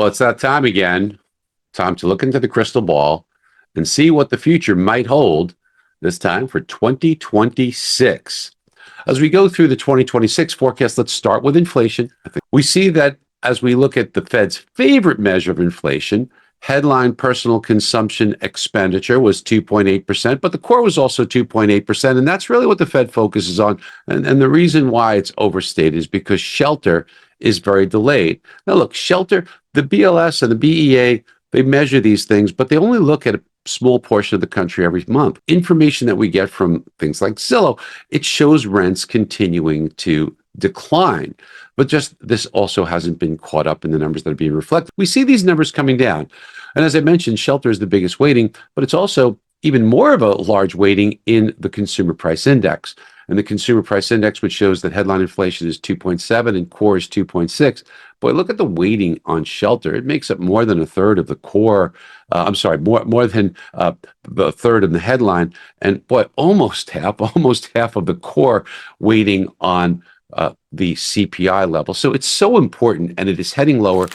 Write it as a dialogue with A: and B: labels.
A: Well, it's that time again. Time to look into the crystal ball and see what the future might hold, this time for 2026. As we go through the 2026 forecast, let's start with inflation. We see that as we look at the Fed's favorite measure of inflation, headline personal consumption expenditure was 2.8%, but the core was also 2.8%. And that's really what the Fed focuses on. And the reason why it's overstated is because shelter is very delayed. Now, look, shelter, the BLS and the BEA, they measure these things, but they only look at a small portion of the country every month. Information that we get from things like Zillow, it shows rents continuing to decline. But just this also hasn't been caught up in the numbers that are being reflected. We see these numbers coming down. And as I mentioned, shelter is the biggest weighting, but it's also even more of a large weighting in the consumer price index. And the consumer price index, which shows that headline inflation is 2.7 and core is 2.6. Boy, look at the weighting on shelter. It makes up more than a third of the core. More than the third of the headline. And boy, almost half of the core weighting on the CPI level. So it's so important, and it is heading lower.